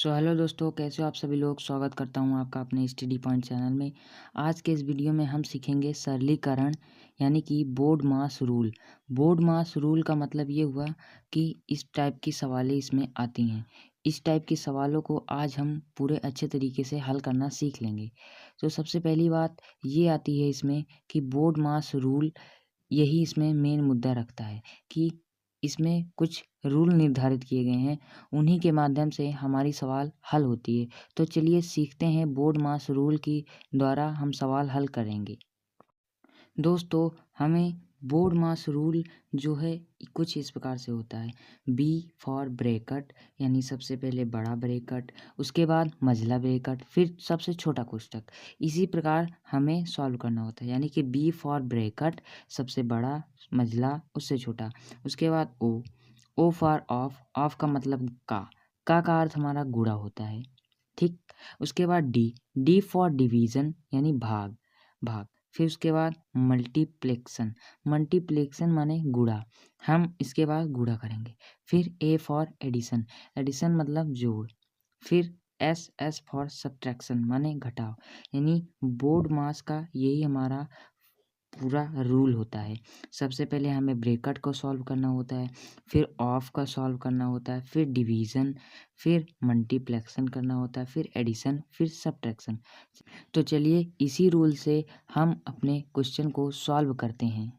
Hello दोस्तों, कैसे हो आप सभी लोग। स्वागत करता हूं आपका अपने स्टडी पॉइंट चैनल में। आज के इस वीडियो में हम सीखेंगे सरलीकरण यानी कि बोर्ड मास रूल। बोर्ड मास रूल का मतलब ये हुआ कि इस टाइप की सवालें इसमें आती हैं। इस टाइप के सवालों को आज हम पूरे अच्छे तरीके से हल करना सीख लेंगे। तो सबसे पहली बात ये आती है इसमें कि बोर्ड मास रूल यही इसमें मेन मुद्दा रखता है कि इसमें कुछ रूल निर्धारित किए गए हैं, उन्हीं के माध्यम से हमारी सवाल हल होती है। तो चलिए सीखते हैं बोर्ड मास रूल की द्वारा हम सवाल हल करेंगे। दोस्तों, हमें बोर्ड मास रूल जो है कुछ इस प्रकार से होता है। बी फॉर ब्रैकेट यानी सबसे पहले बड़ा ब्रैकेट, उसके बाद मझला ब्रैकेट, फिर सबसे छोटा कोष्ठक। इसी प्रकार हमें सॉल्व करना होता है, यानी कि बी फॉर ब्रैकेट सबसे बड़ा, मझला उससे छोटा, उसके बाद ओ फॉर ऑफ, ऑफ का मतलब का अर्थ हमारा गुणा होता है। ठीक। उसके बाद डी फॉर डिवीजन यानी भाग, भाग। फिर उसके बाद मल्टीप्लेक्शन, मल्टीप्लेक्शन माने गुणा, हम इसके बाद गुणा करेंगे। फिर ए फॉर एडिशन, एडिशन मतलब जोड़। फिर एस फॉर सब्ट्रैक्शन माने घटाव। यानी बोर्ड मास का यही हमारा पूरा रूल होता है। सबसे पहले हमें ब्रैकेट को सॉल्व करना होता है, फिर ऑफ का सॉल्व करना होता है, फिर डिवीज़न, फिर मल्टीप्लेक्शन करना होता है, फिर एडिशन, फिर सब्ट्रैक्शन। तो चलिए इसी रूल से हम अपने क्वेश्चन को सॉल्व करते हैं।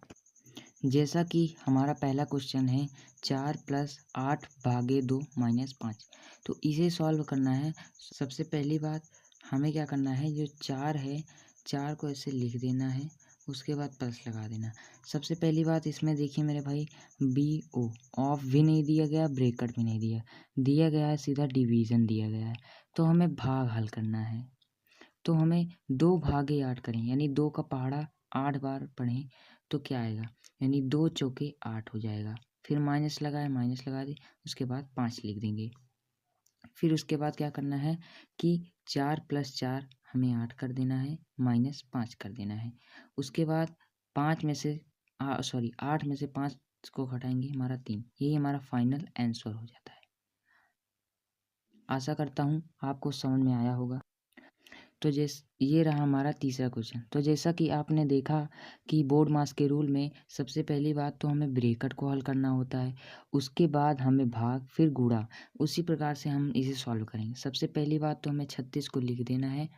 जैसा कि हमारा पहला क्वेश्चन है 4 + 8 भागे 2 - 5। तो इसे सॉल्व करना है। सबसे पहली बात हमें क्या करना है, जो 4 है 4 को ऐसे लिख देना है, उसके बाद प्लस लगा देना। सबसे पहली बात इसमें देखिए मेरे भाई, बी ओ, ऑफ भी नहीं दिया गया, ब्रैकेट भी नहीं दिया गया है, सीधा डिवीज़न दिया गया है। तो हमें भाग हल करना है। तो हमें 2 भागे 8 करें, यानी 2 का पहाड़ा 8 बार पढ़ें तो क्या आएगा, यानी 2 चौके 8 हो जाएगा। फिर माइनस लगाए, माइनस लगा दें, उसके बाद 5 लिख देंगे। फिर उसके बाद क्या करना है कि 4 + 4 हमें 8 कर देना है, -5 कर देना है। उसके बाद 5 में से 8 में से 5 को घटाएंगे, हमारा 3। यही हमारा फाइनल आंसर हो जाता है। आशा करता हूँ आपको समझ में आया होगा। तो ये रहा हमारा तीसरा क्वेश्चन। तो जैसा कि आपने देखा कि बोर्ड मास के रूल में सबसे पहली बात तो हमें ब्रैकेट को हल करना होता है, उसके बाद हमें भाग, फिर गुणा। उसी प्रकार से हम इसे सॉल्व करेंगे। सबसे पहली बात तो हमें 36 को लिख देना है,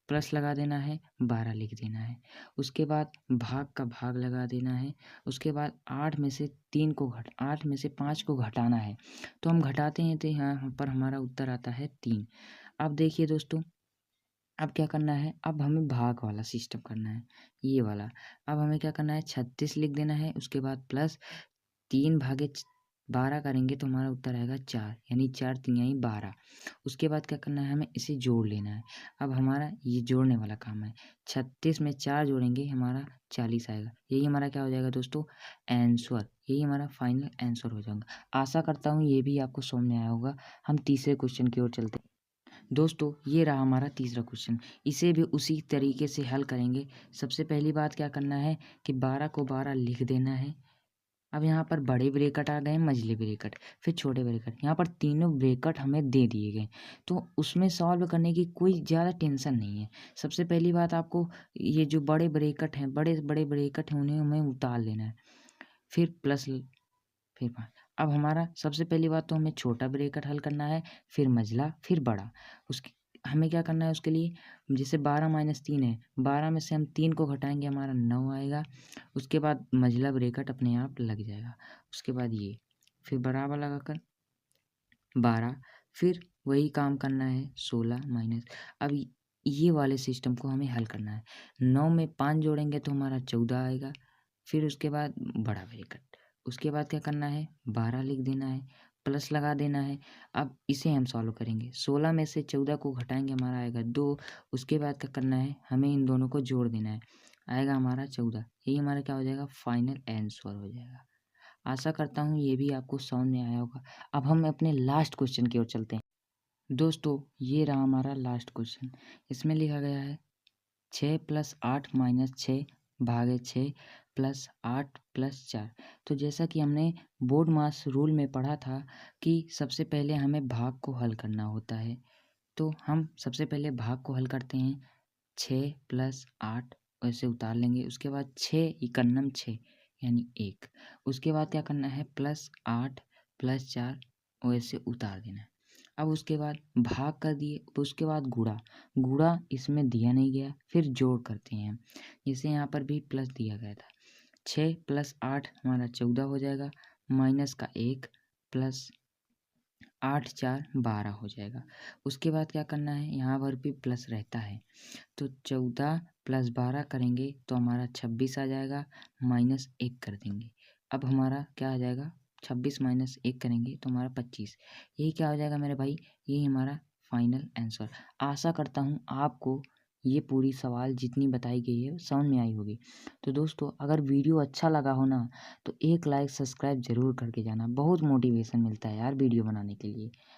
प्लस लगा देना है, 12 लिख देना है। उसके बाद भाग का भाग लगा देना है। उसके बाद 8 में से 5 को घटाना है। तो हम घटाते हैं तो यहाँ पर हमारा उत्तर आता है 3। अब देखिए दोस्तों, अब क्या करना है, अब हमें भाग वाला सिस्टम करना है, ये वाला। अब हमें क्या करना है, 36 लिख देना है, उसके बाद प्लस 3 भागे 12 करेंगे तो हमारा उत्तर आएगा 4, यानी 4 तिहाई 12। उसके बाद क्या करना है, हमें इसे जोड़ लेना है। अब हमारा ये जोड़ने वाला काम है। 36 में 4 जोड़ेंगे, हमारा 40 आएगा। यही हमारा क्या हो जाएगा दोस्तों, आंसर। यही हमारा फाइनल आंसर हो जाएगा। आशा करता हूँ ये भी आपको समझ में आया होगा। हम तीसरे क्वेश्चन की ओर चलते हैं। दोस्तों, ये रहा हमारा तीसरा क्वेश्चन। इसे भी उसी तरीके से हल करेंगे। सबसे पहली बात क्या करना है कि 12 को 12 लिख देना है। अब यहाँ पर बड़े ब्रैकेट आ गए, मझले ब्रैकेट, फिर छोटे ब्रैकेट। यहाँ पर तीनों ब्रैकेट हमें दे दिए गए, तो उसमें सॉल्व करने की कोई ज़्यादा टेंशन नहीं है। सबसे पहली बात आपको ये जो बड़े ब्रैकेट हैं, बड़े बड़े ब्रैकेट हैं, उन्हें हमें उतार लेना है। फिर प्लस, फिर 5। अब हमारा सबसे पहली बात तो हमें छोटा ब्रैकेट हल करना है, फिर मझला, फिर बड़ा। उसकी हमें क्या करना है उसके लिए, जैसे 12 - 3 है, 12 में से हम 3 को घटाएंगे, हमारा 9 आएगा। उसके बाद मझला ब्रैकेट अपने आप लग जाएगा। उसके बाद ये, फिर बराबर लगाकर 12, फिर वही काम करना है 16 माइनस। अब ये वाले सिस्टम को हमें हल करना है। 9 में 5 जोड़ेंगे तो हमारा 14 आएगा। फिर उसके बाद बड़ा ब्रैकेट, उसके बाद क्या करना है, 12 लिख देना है, प्लस लगा देना है। अब इसे हम सॉल्व करेंगे। 16 में से 14 को घटाएंगे, हमारा आएगा 2। उसके बाद क्या करना है, हमें इन दोनों को जोड़ देना है, आएगा हमारा 14। यही हमारा क्या हो जाएगा, फाइनल आंसर हो जाएगा। आशा करता हूँ ये भी आपको समझ में आया होगा। अब हम अपने लास्ट क्वेश्चन की ओर चलते हैं। दोस्तों, ये रहा हमारा लास्ट क्वेश्चन। इसमें लिखा गया है 6 + 8 - 6 भागे 6 प्लस 8 प्लस 4। तो जैसा कि हमने बोर्ड मास रूल में पढ़ा था कि सबसे पहले हमें भाग को हल करना होता है, तो हम सबसे पहले भाग को हल करते हैं। 6 प्लस 8 ऐसे उतार लेंगे। उसके बाद 6 इकन्नम 6 यानी 1। उसके बाद क्या करना है, प्लस 8 प्लस 4 वैसे उतार देना है। अब उसके बाद भाग कर दिए, तो उसके बाद गुणा। गुणा इसमें दिया नहीं गया, फिर जोड़ करते हैं। जैसे यहाँ पर भी प्लस दिया गया था। 6 प्लस 8 हमारा 14 हो जाएगा, माइनस का 1 प्लस 8 4 12 हो जाएगा। उसके बाद क्या करना है, यहाँ पर भी प्लस रहता है, तो 14 प्लस 12 करेंगे तो हमारा 26 आ जाएगा, माइनस 1 कर देंगे। अब हमारा क्या आ जाएगा, 26 माइनस 1 करेंगे तो हमारा 25। यही क्या हो जाएगा मेरे भाई, यही हमारा फाइनल आंसर। आशा करता हूँ आपको ये पूरी सवाल जितनी बताई गई है समझ में आई होगी। तो दोस्तों, अगर वीडियो अच्छा लगा हो ना, तो एक लाइक सब्सक्राइब ज़रूर करके जाना। बहुत मोटिवेशन मिलता है यार वीडियो बनाने के लिए।